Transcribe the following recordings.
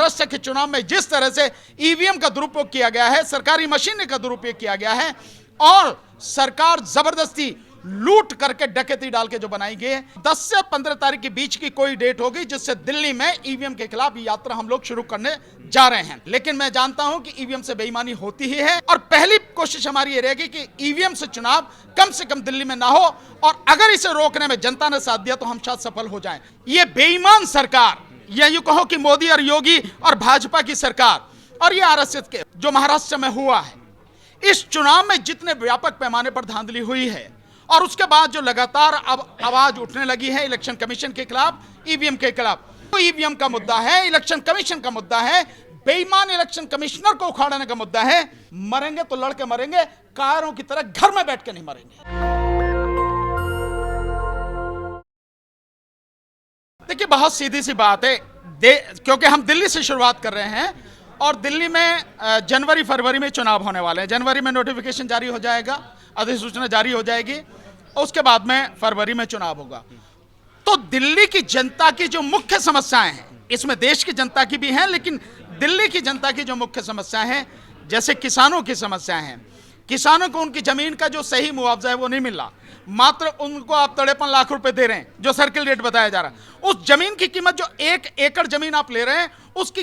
महाराष्ट्र के चुनाव में जिस तरह से ईवीएम का दुरुपयोग किया गया है, सरकारी मशीनरी का दुरुपयोग किया गया है और सरकार जबरदस्ती लूट करके डकैती डाल के जो बनाई गई है, 10 से 15 तारीख के बीच की कोई डेट होगी जिससे दिल्ली में ईवीएम के खिलाफ यात्रा हम लोग शुरू करने जा रहे हैं। लेकिन मैं जानता हूं कि ईवीएम से बेईमानी होती ही है और पहली कोशिश हमारी ये रहेगी कि ईवीएम से चुनाव कम से कम दिल्ली में ना हो और अगर इसे रोकने में जनता ने साथ दिया तो हम शायद सफल हो जाएं। ये बेईमान सरकार, या यूं कहो कि मोदी और योगी और भाजपा की सरकार और ये आरएसएस के जो महाराष्ट्र में हुआ है, इस चुनाव में जितने व्यापक पैमाने पर धांधली हुई है और उसके बाद जो लगातार अब आवाज उठने लगी है इलेक्शन कमीशन के खिलाफ, ईवीएम के खिलाफ, तो ईवीएम का मुद्दा है, इलेक्शन कमीशन का मुद्दा है, बेईमान इलेक्शन कमिश्नर को उखाड़ने का मुद्दा है। मरेंगे तो लड़के मरेंगे, कायरों की तरह घर में बैठ के नहीं मरेंगे। देखिए, बहुत सीधी सी बात है, क्योंकि हम दिल्ली से शुरुआत कर रहे हैं और दिल्ली में जनवरी फरवरी में चुनाव होने वाले हैं। जनवरी में नोटिफिकेशन जारी हो जाएगा, अधिसूचना जारी हो जाएगी, उसके बाद में फरवरी में चुनाव होगा। तो दिल्ली की जनता की जो मुख्य समस्याएं हैं, इसमें देश की जनता की भी हैं, लेकिन दिल्ली की जनता की जो मुख्य समस्याएं हैं, जैसे किसानों की समस्याएं हैं, किसानों को उनकी जमीन का जो सही मुआवजा है वो नहीं मिल रहा, मात्र उनको आप 53 लाख रुपए दे रहे हैं जो सर्किल रेट बताया जा रहा है। उस जमीन की कीमत, जो 1 एकड़ जमीन आप ले रहे हैं, उसकी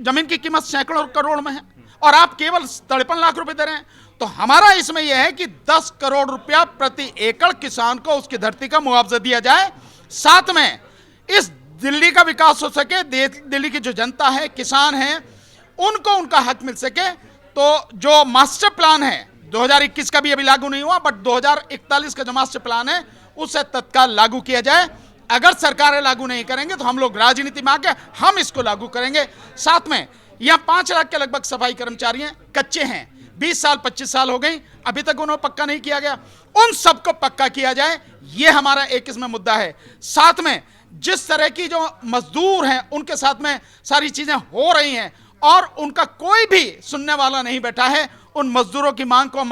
जमीन की कीमत सैकड़ों करोड़ में है और आप केवल 53 लाख रुपए दे रहे हैं। तो हमारा इसमें यह है कि 10 करोड़ रुपया प्रति एकड़ किसान को उसकी धरती का मुआवजा दिया जाए, साथ में इस दिल्ली का विकास हो सके, दिल्ली की जो जनता है, किसान हैं, उनको उनका हक मिल सके। तो जो मास्टर प्लान है 2021 का भी अभी लागू नहीं हुआ, बट 2041 का जो मास्टर प्लान है उसे तत्काल लागू किया जाए। अगर सरकारें लागू नहीं करेंगे तो हम लोग राजनीति में आके हम इसको लागू करेंगे। साथ में यहाँ 5 लाख के लगभग सफाई कर्मचारी हैं, कच्चे हैं, 20 साल 25 साल हो गई, अभी तक उन्हें पक्का नहीं किया गया, उन सबको पक्का किया जाए, ये हमारा एक इसमें मुद्दा है। साथ में जिस तरह की जो मजदूर हैं उनके साथ में सारी चीजें हो रही हैं और उनका कोई भी सुनने वाला नहीं बैठा है, उन मजदूरों की मांग को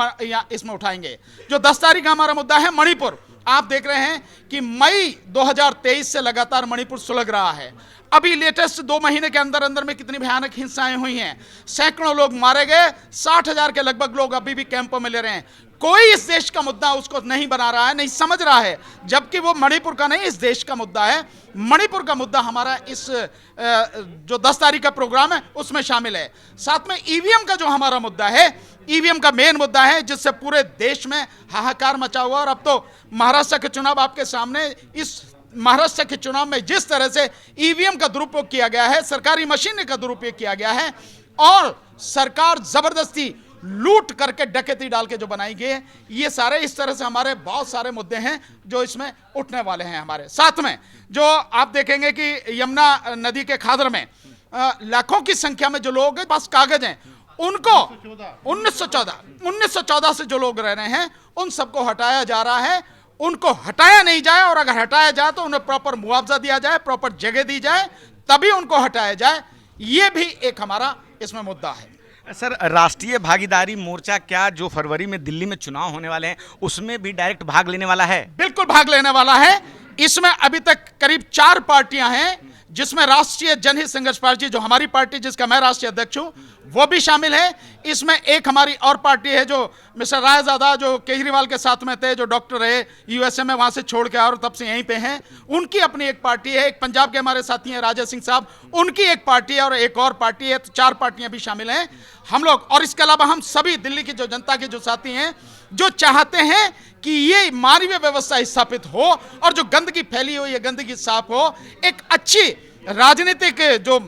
इसमें उठाएंगे। जो 10 तारीख का हमारा मुद्दा है मणिपुर, आप देख रहे हैं कि मई 2023 से लगातार मणिपुर सुलग रहा है। अभी लेटेस्ट 2 महीने के अंदर अंदर में कितनी भयानक हिंसाएं हुई हैं, सैकड़ों लोग मारे गए, 60,000 के लगभग लोग अभी भी कैंपों में ले रहे हैं। कोई इस देश का मुद्दा उसको नहीं बना रहा है, नहीं समझ रहा है, जबकि वो मणिपुर का नहीं, इस देश का मुद्दा है। मणिपुर का मुद्दा हमारा इस जो 10 तारीख का प्रोग्राम है उसमें शामिल है। साथ में ईवीएम का जो हमारा मुद्दा है, ईवीएम का मेन मुद्दा है जिससे पूरे देश में हाहाकार मचा हुआ। और अब तो महाराष्ट्र के चुनाव आपके सामने, इस महाराष्ट्र के चुनाव में जिस तरह से ईवीएम का दुरुपयोग किया गया है, सरकारी मशीनरी का दुरुपयोग किया गया है और सरकार जबरदस्ती लूट करके डकैती डाल के जो बनाई गई है, ये सारे इस तरह से हमारे बहुत सारे मुद्दे हैं जो इसमें उठने वाले हैं हमारे। साथ में जो आप देखेंगे कि यमुना नदी के खादर में लाखों की संख्या में जो लोग हैं पास कागज हैं, उनको 1914 से जो लोग रह रहे हैं उन सबको हटाया जा रहा है। उनको हटाया नहीं जाए और अगर हटाया जाए तो उन्हें प्रॉपर मुआवजा दिया जाए, प्रॉपर जगह दी जाए, तभी उनको हटाया जाए। ये भी एक हमारा इसमें मुद्दा है। सर, राष्ट्रीय भागीदारी मोर्चा क्या जो फरवरी में दिल्ली में चुनाव होने वाले हैं उसमें भी डायरेक्ट भाग लेने वाला है? बिल्कुल भाग लेने वाला है। इसमें अभी तक करीब 4 पार्टियां हैं, जिसमें राष्ट्रीय जनहित संघर्ष पार्टी जो हमारी पार्टी जिसका मैं राष्ट्रीय अध्यक्ष हूं वो भी शामिल है। इसमें एक हमारी और पार्टी है जो मिस्टर रायजादा, जो केजरीवाल के साथ में थे, जो डॉक्टर रहे यूएसए में, वहां से छोड़ के और तब से यहीं पे हैं, उनकी अपनी एक पार्टी है। एक पंजाब के हमारे साथी हैं राजा सिंह साहब, उनकी एक पार्टी है और एक और पार्टी है। तो 4 पार्टियां भी शामिल हैं हम लोग। और इसके अलावा हम सभी दिल्ली की जो जनता के जो साथी हैं जो चाहते हैं कि ये मानवीय व्यवस्था स्थापित हो और जो गंदगी फैली हुई है गंदगी साफ हो, एक अच्छी राजनीतिक जो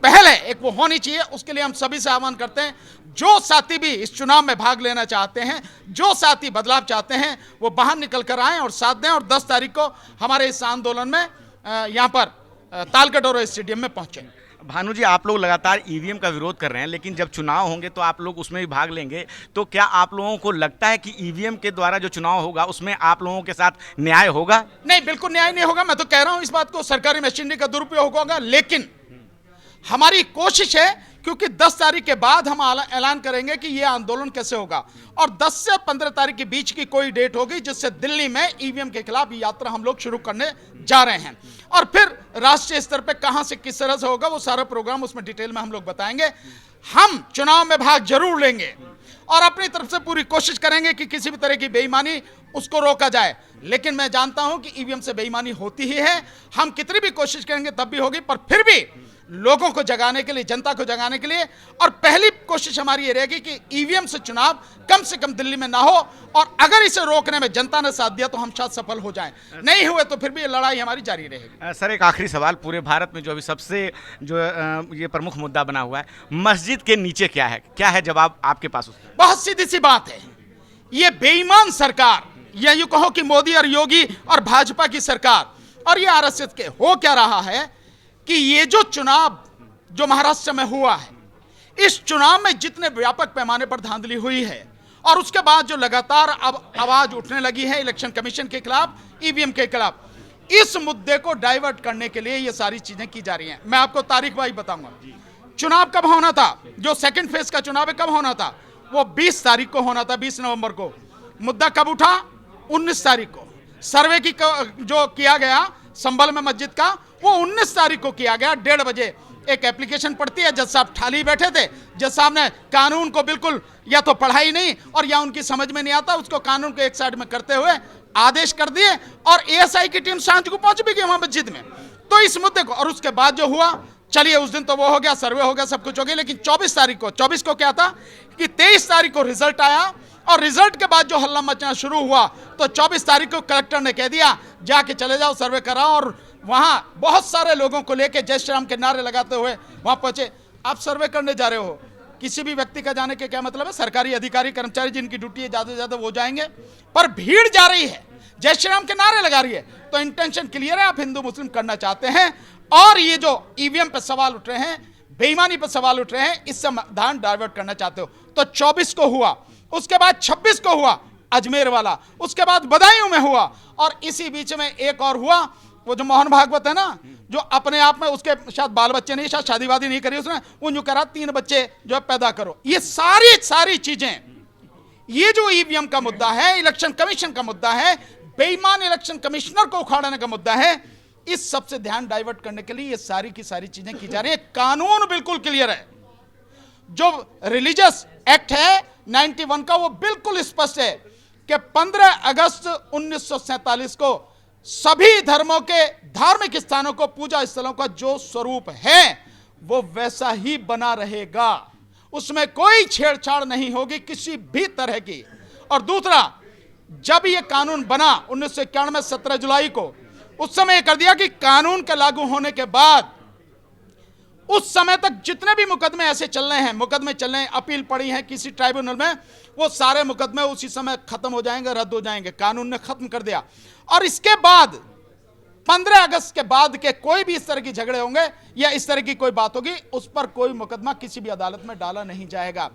पहल है एक वो होनी चाहिए। उसके लिए हम सभी से आह्वान करते हैं, जो साथी भी इस चुनाव में भाग लेना चाहते हैं, जो साथी बदलाव चाहते हैं, वो बाहर निकल कर आएं और साथ दें और 10 तारीख को हमारे इस आंदोलन में यहाँ पर तालकटोरा स्टेडियम में पहुंचे। भानु जी, आप लोग लगातार ईवीएम का विरोध कर रहे हैं, लेकिन जब चुनाव होंगे तो आप लोग उसमें भी भाग लेंगे, तो क्या आप लोगों को लगता है कि ईवीएम के द्वारा जो चुनाव होगा उसमें आप लोगों के साथ न्याय होगा? नहीं, बिल्कुल न्याय नहीं होगा। मैं तो कह रहा हूं इस बात को, सरकारी मशीनरी का दुरुपयोग होगा, लेकिन हमारी कोशिश है, क्योंकि 10 तारीख के बाद हम ऐलान करेंगे कि यह आंदोलन कैसे होगा, और 10 से 15 तारीख के बीच की कोई डेट होगी जिससे दिल्ली में ईवीएम के खिलाफ यात्रा हम लोग शुरू करने जा रहे हैं। और फिर राष्ट्रीय स्तर पे कहां से किस तरह से होगा वो सारा प्रोग्राम उसमें डिटेल में हम लोग बताएंगे। हम चुनाव में भाग जरूर लेंगे और अपनी तरफ से पूरी कोशिश करेंगे कि किसी भी तरह की बेईमानी उसको रोका जाए, लेकिन मैं जानता हूं कि ईवीएम से बेईमानी होती ही है। हम कितनी भी कोशिश करेंगे तब भी होगी, पर फिर भी लोगों को जगाने के लिए, जनता को जगाने के लिए, और पहली कोशिश हमारी ये रहेगी कि ईवीएम से चुनाव कम से कम दिल्ली में ना हो, और अगर इसे रोकने में जनता ने साथ दिया तो हम शायद सफल हो जाएं, नहीं हुए तो फिर भी ये लड़ाई हमारी जारी रहेगी। सर, एक आखिरी सवाल, पूरे भारत में जो अभी सबसे जो ये प्रमुख मुद्दा बना हुआ है, मस्जिद के नीचे क्या है जवाब आपके पास? बहुत सीधी सी बात है, ये बेईमान सरकार, या यूं कहो कि मोदी और योगी और भाजपा की सरकार और ये आरएसएस के, हो क्या रहा है कि ये जो चुनाव जो महाराष्ट्र में हुआ है, इस चुनाव में जितने व्यापक पैमाने पर धांधली हुई है और उसके बाद जो लगातार अब आवाज उठने लगी है इलेक्शन कमीशन के खिलाफ, ईवीएम के खिलाफ, इस मुद्दे को डाइवर्ट करने के लिए ये सारी चीजें की जा रही हैं। मैं आपको तारीख वाइज बताऊंगा, चुनाव कब होना था, जो सेकंड फेज का चुनाव है कब होना था, वो 20 तारीख को होना था, 20 नवंबर को। मुद्दा कब उठा, 19 तारीख को। सर्वे की जो किया गया संभल में मस्जिद का, वो 19 तारीख को किया गया। 1:30 बजे एक एप्लीकेशन पड़ती है, जज साहब ठाली बैठे थे, जज साहब ने कानून को बिल्कुल या तो पढ़ा ही नहीं और या उनकी समझ में नहीं आता, उसको कानून को एक साइड में करते हुए आदेश कर दिए, और एएसआई की टीम सांझ को पहुंच भी गई वहां मस्जिद में। तो इस मुद्दे को, और उसके बाद जो हुआ, चलिए उस दिन तो वो हो गया, सर्वे हो गया, सब कुछ हो गया, लेकिन 24 तारीख को, 24 को क्या था कि 23 तारीख को रिजल्ट आया, और रिजल्ट के बाद जो हल्ला मचना शुरू हुआ तो 24 तारीख को कलेक्टर ने कह दिया जाके चले जाओ सर्वे कराओ, और वहां बहुत सारे लोगों को लेके जय श्री राम के नारे लगाते हुए वहां पहुंचे। आप सर्वे करने जा रहे हो, किसी भी व्यक्ति का जाने के क्या मतलब है? सरकारी अधिकारी कर्मचारी जिनकी ड्यूटी है ज्यादा से ज्यादा वो जाएंगे, पर भीड़ जा रही है, जय श्री राम के नारे लगा रही है, तो इंटेंशन क्लियर है, आप हिंदू मुस्लिम करना चाहते हैं। और ये जो ईवीएम पे सवाल उठ रहे हैं, बेईमानी पर सवाल उठ रहे हैं, इससे ध्यान डाइवर्ट करना चाहते हो। तो 24 को हुआ, उसके बाद 26 को हुआ अजमेर वाला, उसके बाद बदायूं में हुआ, और इसी बीच में एक और हुआ, वो जो मोहन भागवत है ना, जो अपने आप में, उसके शायद बाल बच्चे नहीं, शायद शादी वादी नहीं करी उसने, वो जो करा 3 बच्चे जो पैदा करो। ये सारी चीजें, ये जो ईवीएम का मुद्दा है, इलेक्शन कमीशन का मुद्दा है, बेईमान इलेक्शन कमिश्नर को उखाड़ने का मुद्दा है, इस सबसे ध्यान डाइवर्ट करने के लिए ये सारी की सारी चीजें की जा रही है। कानून बिल्कुल क्लियर है, जो रिलीजियस एक्ट है 91 का, वो बिल्कुल स्पष्ट है कि 15 अगस्त 1947 को सभी धर्मों के धार्मिक स्थानों को, पूजा स्थलों का जो स्वरूप है वो वैसा ही बना रहेगा, उसमें कोई छेड़छाड़ नहीं होगी किसी भी तरह की। और दूसरा, जब ये कानून बना 1991 में 17 जुलाई को, उस समय कर दिया कि कानून के लागू होने के बाद उस समय तक जितने भी मुकदमे ऐसे चल रहे हैं, अपील पड़ी है किसी ट्राइब्यूनल में, वो सारे मुकदमे उसी समय खत्म हो जाएंगे, रद्द हो जाएंगे, कानून ने खत्म कर दिया। और इसके बाद 15 अगस्त के बाद के कोई भी इस तरह की झगड़े होंगे या इस तरह की कोई बात होगी, उस पर कोई मुकदमा किसी भी अदालत में डाला नहीं जाएगा।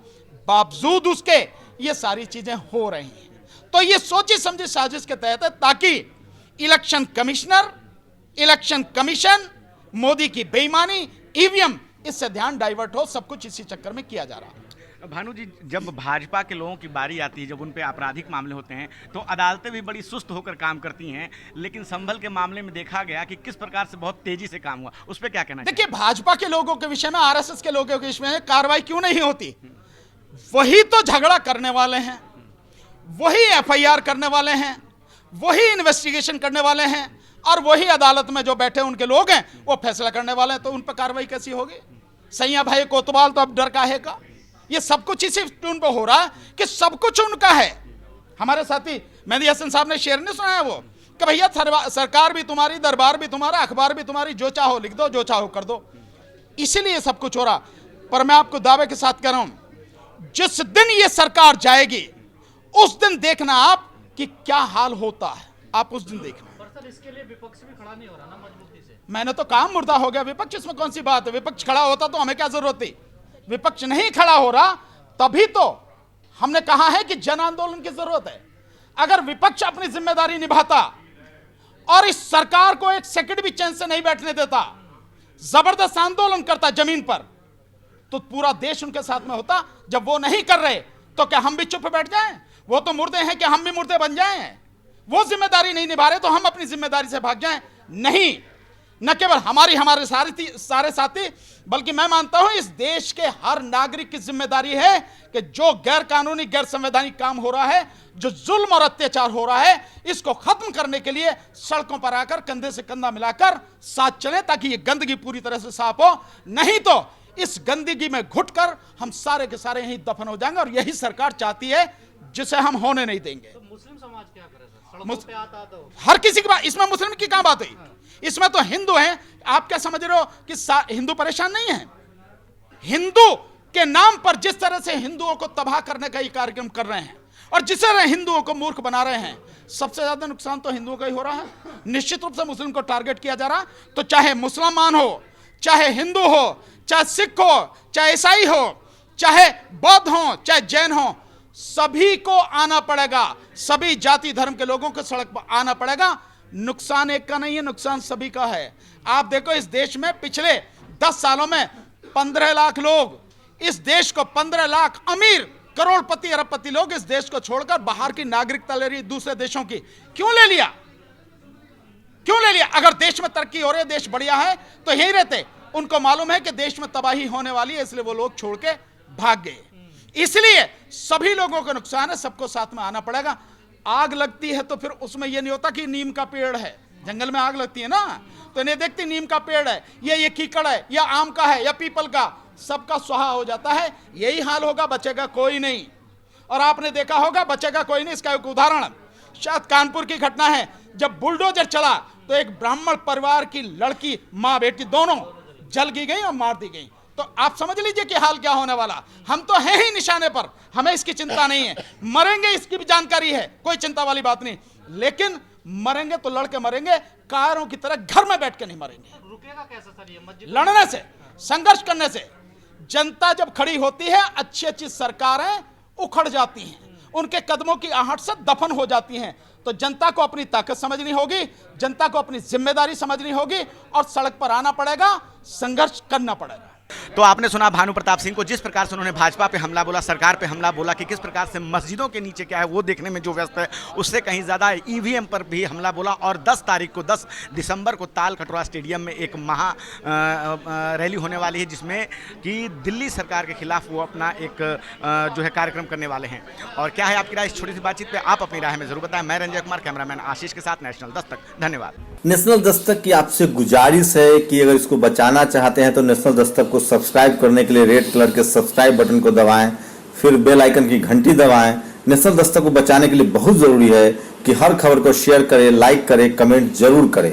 बावजूद उसके ये सारी चीजें हो रही हैं, तो ये सोची समझी साजिश के तहत है, ताकि election commissioner, election commission, Modi की बेईमानी, ईवीएम, इससे ध्यान डाइवर्ट हो, सब कुछ इसी चक्कर में किया जा रहा है। भानु जी, जब भाजपा के लोगों की बारी आती है, जब उन पे आपराधिक मामले होते हैं, तो अदालतें भी बड़ी सुस्त होकर काम करती हैं, लेकिन संभल के मामले में देखा गया कि किस प्रकार से बहुत तेजी से काम हुआ, उस पर क्या कहना? देखिए, भाजपा के लोगों के विषय में, आरएसएस के लोगों के विषय में कार्रवाई क्यों नहीं होती? वही तो झगड़ा करने वाले हैं, वही एफआईआर करने वाले हैं, वही इन्वेस्टिगेशन करने वाले हैं, और वही अदालत में जो बैठे उनके लोग हैं वो फैसला करने वाले हैं, तो उन पर कार्रवाई कैसी होगी? सैया भाई कोतवाल तो अब डर काहे का? ये सब कुछ इसी ट्यून पर हो रहा है कि सब कुछ उनका है। हमारे साथी मेहदी हसन साहब ने शेर नहीं सुनाया वो, कि भैया सरकार भी तुम्हारी, दरबार भी तुम्हारा, अखबार भी तुम्हारी, जो चाहो लिख दो, जो चाहो कर दो। इसीलिए सब कुछ हो रहा। पर मैं आपको दावे के साथ कह रहा हूं, जिस दिन ये सरकार जाएगी उस दिन देखना आप कि क्या हाल होता है, आप उस दिन देखना। इसके लिए विपक्ष भी खड़ा नहीं हो रहा ना मजबूती से। मैंने तो काम मुर्दा हो गया विपक्ष, इसमें कौन सी बात है? विपक्ष खड़ा होता तो हमें क्या जरूरत थी? विपक्ष नहीं खड़ा हो रहा, तभी तो हमने कहा है कि जन आंदोलन की जरूरत है। अगर विपक्ष अपनी जिम्मेदारी निभाता और इस सरकार को एक सेकंड भी चैन से नहीं बैठने देता, जबरदस्त आंदोलन करता जमीन पर, तो पूरा देश उनके साथ में होता। जब वो नहीं कर रहे तो क्या हम भी चुप बैठ जाएं? वो तो मुर्दे हैं कि हम भी मुर्दे बन जाएं? वो जिम्मेदारी नहीं निभा रहे तो हम अपनी जिम्मेदारी से भाग जाएं? नहीं, न केवल हमारे सारे साथी, बल्कि मैं मानता हूं इस देश के हर नागरिक की जिम्मेदारी है कि जो गैर कानूनी गैर संवैधानिक काम हो रहा है, जो जुल्म और अत्याचार हो रहा है, इसको खत्म करने के लिए सड़कों पर आकर कंधे से कंधा मिलाकर साथ चलें, ताकि ये गंदगी पूरी तरह से साफ हो। नहीं तो इस गंदगी में घुटकर हम सारे के सारे यहीं दफन हो जाएंगे, और यही सरकार चाहती है, जिसे हम होने नहीं देंगे। तो मुस्लिम समाज क्या करे सर? सड़कों पे आता तो हर किसी की बात, इसमें मुस्लिम की कहां बात हुई? इसमें तो हिंदू हैं। आप क्या समझ रहे हो कि हिंदू परेशान नहीं है? हिंदू के नाम पर जिस तरह से हिंदुओं को तबाह करने का ये कार्यक्रम कर रहे हैं और जिस तरह हिंदुओं को मूर्ख बना रहे हैं, सबसे ज्यादा नुकसान तो हिंदुओं का ही हो रहा है। निश्चित रूप से मुस्लिम को टारगेट किया जा रहा। तो चाहे मुसलमान हो, चाहे हिंदू हो, चाहे सिख हो, चाहे ईसाई हो, चाहे बौद्ध हो, चाहे जैन हो, सभी को आना पड़ेगा। सभी जाति धर्म के लोगों को सड़क पर आना पड़ेगा। नुकसान एक का नहीं है, नुकसान सभी का है। आप देखो इस देश में पिछले 10 सालों में 15 लाख लोग, इस देश को 15 लाख अमीर करोड़पति अरबपति लोग इस देश को छोड़कर बाहर की नागरिकता ले रही, दूसरे देशों की। क्यों ले लिया? क्यों ले लिया? अगर देश में तरक्की हो रही है, देश बढ़िया है, तो यहीं रहते। उनको मालूम है कि देश में तबाही होने वाली है, इसलिए वो लोग छोड़ के भाग गए। इसलिए सभी लोगों को नुकसान है, सबको साथ में आना पड़ेगा। आग लगती है तो फिर उसमें यह नहीं होता कि नीम का पेड़ है, जंगल में आग लगती है ना, तो नहीं देखती नीम का पेड़ है, ये कीकड़ है, या आम का है, या पीपल का, सबका स्वाहा हो जाता है। यही हाल होगा, बचेगा कोई नहीं। और आपने देखा होगा बचेगा कोई नहीं, इसका एक उदाहरण शायद कानपुर की घटना है। जब बुलडोजर चला तो एक ब्राह्मण परिवार की लड़की, माँ बेटी दोनों जल गई और मार दी गई। तो आप समझ लीजिए कि हाल क्या होने वाला। हम तो हैं ही निशाने पर, हमें इसकी चिंता नहीं है। मरेंगे इसकी भी जानकारी है, कोई चिंता वाली बात नहीं, लेकिन मरेंगे तो लड़के मरेंगे, कायरों की तरह घर में बैठ के नहीं मरेंगे। रुकेगा कैसे सर ये मस्जिद? लड़ने से, संघर्ष करने से। जनता जब खड़ी होती है, अच्छी अच्छी सरकारें उखड़ जाती हैं, उनके कदमों की आहट से दफन हो जाती हैं। तो जनता को अपनी ताकत समझनी होगी, जनता को अपनी जिम्मेदारी समझनी होगी, और सड़क पर आना पड़ेगा, संघर्ष करना पड़ेगा। तो आपने सुना भानु प्रताप सिंह को, जिस प्रकार से उन्होंने भाजपा पे हमला बोला, सरकार पे हमला बोला, कि किस प्रकार से मस्जिदों के नीचे क्या है वो देखने में जो व्यस्त है, उससे कहीं ज़्यादा ईवीएम पर भी हमला बोला। और 10 तारीख को, 10 दिसंबर को ताल कटोरा स्टेडियम में एक महा रैली होने वाली है, जिसमें कि दिल्ली सरकार के खिलाफ वो अपना एक जो है कार्यक्रम करने वाले हैं। और क्या है आपकी राय इस छोटी सी बातचीत पर? आप अपनी राय हमें जरूर बताएं। मैं रंजय कुमार, कैमरामैन आशीष के साथ, नेशनल दस्तक। धन्यवाद। नेशनल दस्तक की आपसे गुजारिश है कि अगर इसको बचाना चाहते हैं तो नेशनल दस्तक को सब्सक्राइब करने के लिए रेड कलर के सब्सक्राइब बटन को दबाएं, फिर बेल आइकन की घंटी दबाएं। नेशनल दस्तक को बचाने के लिए बहुत जरूरी है कि हर खबर को शेयर करें, लाइक करें, कमेंट जरूर करें।